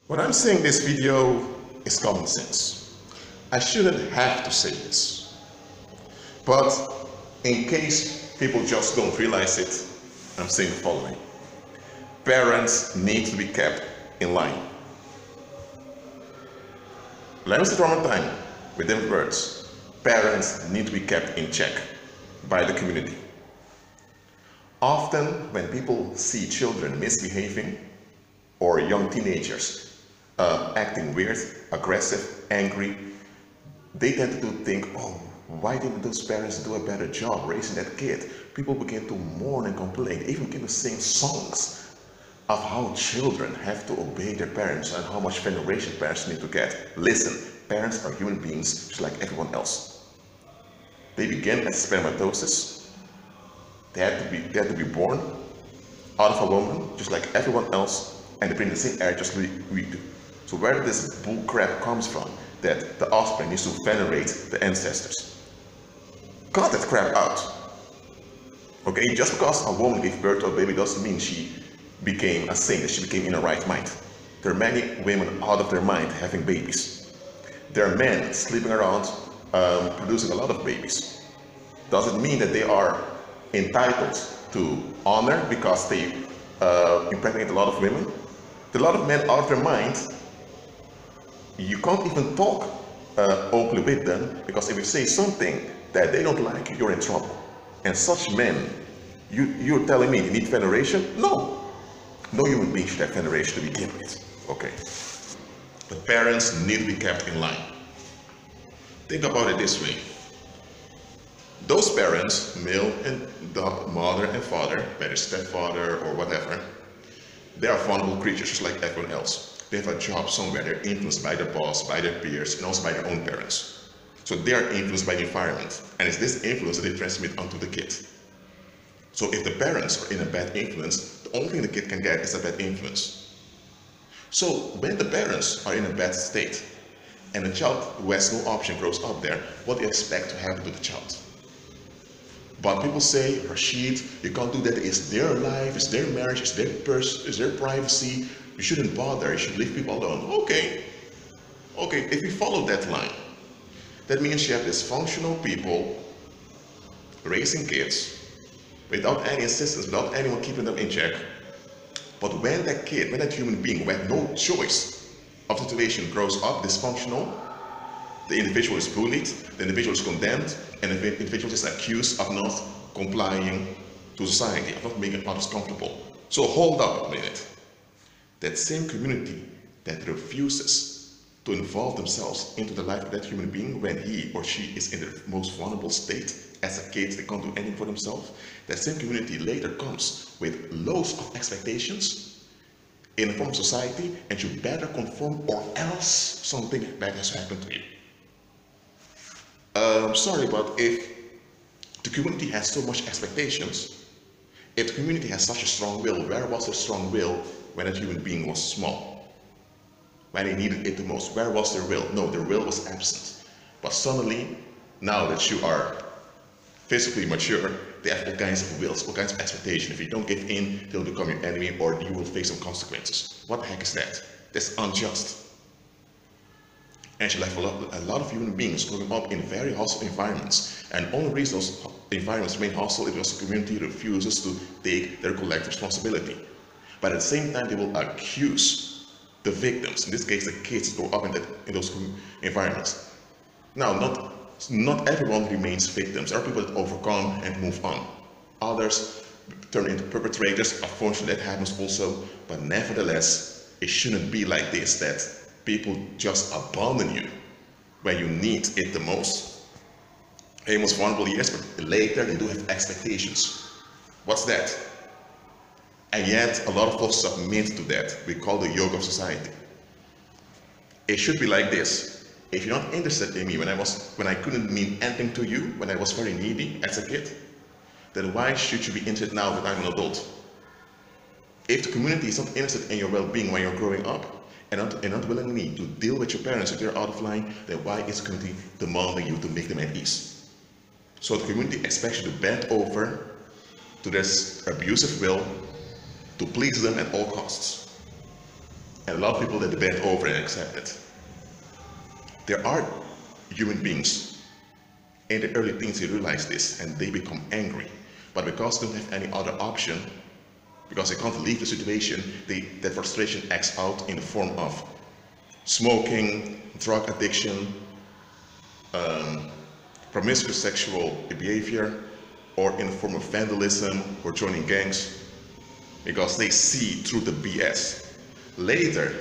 What I'm saying in this video is common sense. I shouldn't have to say this. But in case people just don't realize it, I'm saying the following. Parents need to be kept in line. Let me say it one more time with them words. Parents need to be kept in check by the community. Often when people see children misbehaving or young teenagers acting weird, aggressive, angry, they tend to think, oh, why didn't those parents do a better job raising that kid? People begin to mourn and complain. They even begin to sing songs of how children have to obey their parents and how much veneration parents need to get. Listen, parents are human beings just like everyone else. They begin as spermatosis. They had to be born out of a woman just like everyone else, and they bring the same air just like we do. So where this bull crap comes from, that the offspring needs to venerate the ancestors. Cut that crap out. Okay, just because a woman gave birth to a baby doesn't mean she became a saint, that she became in her right mind. There are many women out of their mind having babies. There are men sleeping around producing a lot of babies. Does it mean that they are entitled to honor because they impregnate a lot of women? There are a lot of men out of their mind. You can't even talk openly with them, because if you say something that they don't like, you're in trouble. And such men, you're telling me they need veneration? No. No human being should have veneration to begin with. Okay. The parents need to be kept in line. Think about it this way. Those parents, male and the mother and father, whether stepfather or whatever, they are vulnerable creatures just like everyone else. They have a job somewhere, they're influenced by their boss, by their peers, and also by their own parents. So they are influenced by the environment, and it's this influence that they transmit onto the kid. So if the parents are in a bad influence, the only thing the kid can get is a bad influence. So when the parents are in a bad state, and the child who has no option grows up there, what do you expect to happen to the child? But people say, Rashid, you can't do that, it's their life, it's their marriage, it's their privacy, you shouldn't bother, you should leave people alone. Okay, if you follow that line, that means you have dysfunctional people raising kids without any assistance, without anyone keeping them in check. But when that kid, when that human being who had no choice of the situation grows up dysfunctional, the individual is bullied, the individual is condemned, and the individual is accused of not complying to society, of not making others comfortable. So hold up a minute. That same community that refuses to involve themselves into the life of that human being when he or she is in their most vulnerable state, as a kid, they can't do anything for themselves, that same community later comes with loads of expectations in the form of society, and you better conform or else something bad has happened to you. Sorry, but if the community has so much expectations, if the community has such a strong will, where was the strong will when that human being was small? When they needed it the most, where was their will? No, their will was absent. But suddenly, now that you are physically mature, they have all kinds of wills, all kinds of expectations. If you don't give in, they'll become your enemy or you will face some consequences. What the heck is that? That's unjust. And you have a lot of human beings growing up in very hostile environments. And the only reason those environments remain hostile is because the community refuses to take their collective responsibility. But at the same time, they will accuse the victims, in this case the kids who grow up in those environments. Now, not everyone remains victims. There are people that overcome and move on. Others turn into perpetrators. Unfortunately, that happens also. But nevertheless, it shouldn't be like this, that people just abandon you when you need it the most. In most vulnerable years, but later they do have expectations. What's that? And yet a lot of folks submit to that. We call the yoke of society. It should be like this. If you're not interested in me when I couldn't mean anything to you, when I was very needy as a kid, then why should you be interested now that I'm an adult? If the community is not interested in your well-being when you're growing up, and not willing to deal with your parents if they're out of line, then why is the community demanding you to make them at ease? So the community expects you to bend over to this abusive will to please them at all costs. and a lot of people that bend over and accept it. There are human beings in the early teens, they realize this and they become angry. But because they don't have any other option, because they can't leave the situation, that frustration acts out in the form of smoking, drug addiction, promiscuous sexual behavior, or in the form of vandalism or joining gangs, because they see through the BS. Later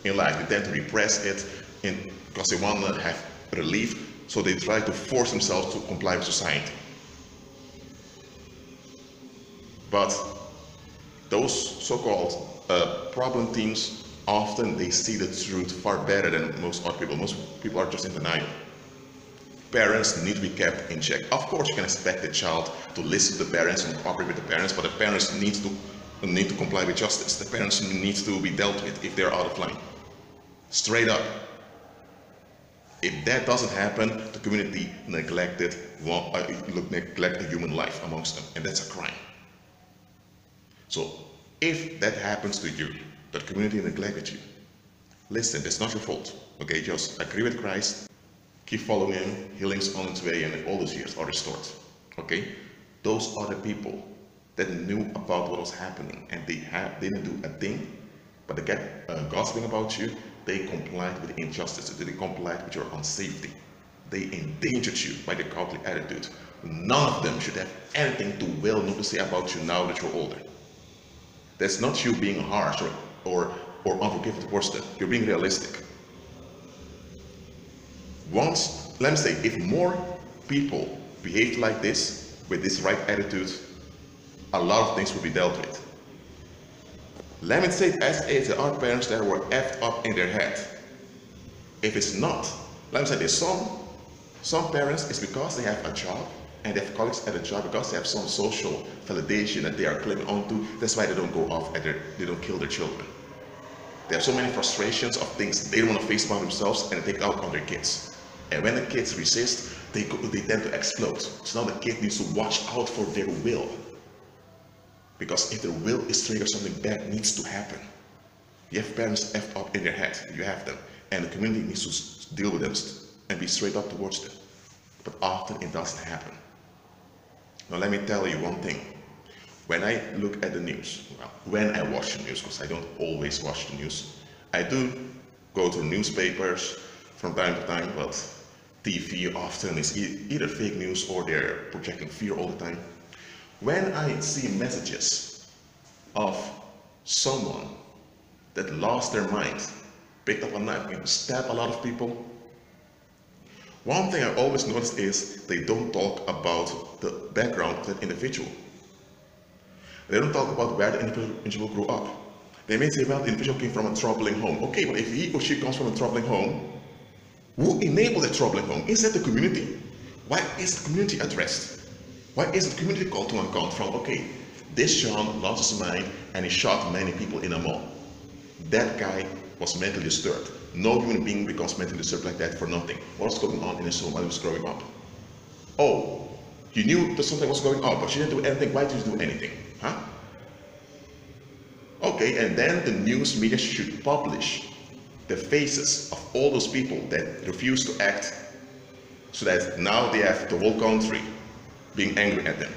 in life, they tend to repress it because they want to have relief, so they try to force themselves to comply with society. But those so-called problem teens, often they see the truth far better than most other people. Most people are just in denial. Parents need to be kept in check. Of course, you can expect the child to listen to the parents and cooperate with the parents, but the parents need to comply with justice. The parents need to be dealt with if they're out of line. Straight up. If that doesn't happen, the community neglected human life amongst them, and that's a crime. So if that happens to you, that community neglected you, listen, it's not your fault. Okay, just agree with Christ, keep following him, healing's on its way, and all those years are restored. Okay, those are the people that knew about what was happening, and they didn't do a thing, but they kept gossiping about you. They complied with the injustice. They complied with your unsafety. They endangered you by their cowardly attitude. None of them should have anything to well know to say about you now that you're older. That's not you being harsh or unforgiving towards them. You're being realistic. Let me say, if more people behaved like this, with this right attitude, a lot of things will be dealt with. Let me say it as is, there are parents that were effed up in their head. If it's not, let me say this, some parents, it's because they have a job and they have colleagues at a job, because they have some social validation that they are claiming onto. That's why they don't go off they don't kill their children. They have so many frustrations of things they don't want to face by themselves, and they take out on their kids. And when the kids resist, they tend to explode. So now the kid needs to watch out for their will. Because if their will is triggered, something bad needs to happen. You have parents effed up in their head, you have them. And the community needs to deal with them and be straight up towards them. But often it doesn't happen. Now let me tell you one thing. When I look at the news, well, when I watch the news, because I don't always watch the news, I do go to newspapers from time to time, but TV often is either fake news or they're projecting fear all the time. When I see messages of someone that lost their mind, picked up a knife and stabbed a lot of people, one thing I always notice is they don't talk about the background of that individual. They don't talk about where the individual grew up. They may say, well, the individual came from a troubling home. Okay, but if he or she comes from a troubling home, who enabled that troubling home? Is that the community? Why is the community addressed? Why isn't the community called to account from, okay, this John lost his mind and he shot many people in a mall. That guy was mentally disturbed. No human being becomes mentally disturbed like that for nothing. What's going on in his soul while he was growing up? Oh, you knew that something was going on, but you didn't do anything. Why did you do anything? Huh? Okay, and then the news media should publish the faces of all those people that refuse to act, so that now they have the whole country being angry at them.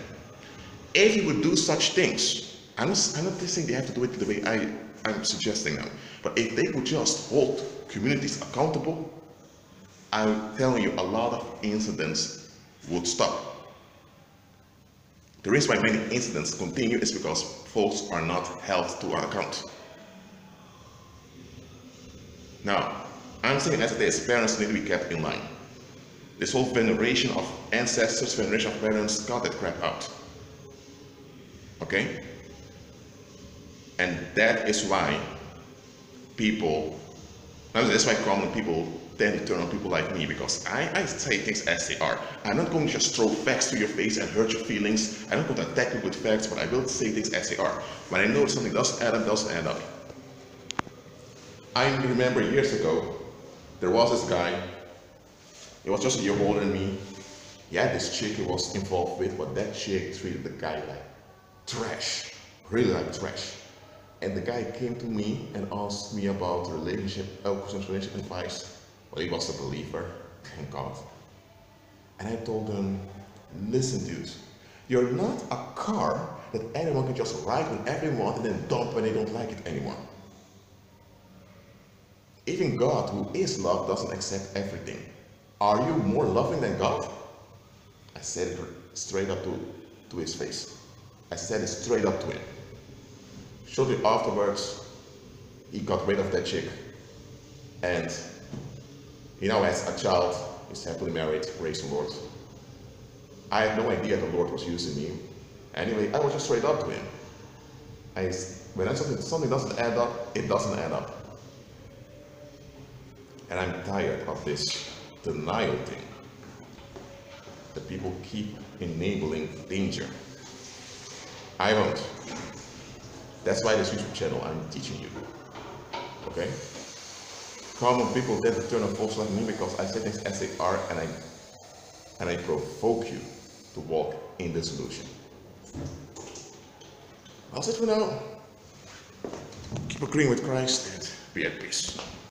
If you would do such things, I'm not saying they have to do it the way I'm suggesting now, but if they would just hold communities accountable, I'm telling you, a lot of incidents would stop. The reason why many incidents continue is because folks are not held to account. Now, I'm saying as it is, parents need to be kept in line. This whole veneration of ancestors, veneration of parents, got that crap out. Okay? And that is why that's why common people tend to turn on people like me, because I say things as they are. I'm not going to just throw facts to your face and hurt your feelings. I'm not going to attack you with facts, but I will say things as they are. When I know something doesn't add up. I remember years ago, there was this guy. He was just a year older than me. He had this chick he was involved with, but that chick treated the guy like trash. Really like trash. And the guy came to me and asked me about relationship advice. Well, he was a believer, thank God. And I told him, listen dude, you're not a car that anyone can just ride whenever they want and then dump when they don't like it anymore. Even God, who is love, doesn't accept everything. Are you more loving than God? I said it straight up to his face. I said it straight up to him. Shortly afterwards, he got rid of that chick. And he now has a child. He's happily married, praise the Lord. I had no idea the Lord was using me. Anyway, I was just straight up to him. When something doesn't add up, it doesn't add up. And I'm tired of this denial thing. That people keep enabling danger. I won't. That's why this YouTube channel I'm teaching you. Okay? Common people tend to turn on folks like me because I say things as they are and I provoke you to walk in the solution. That's it for now. Keep agreeing with Christ and be at peace.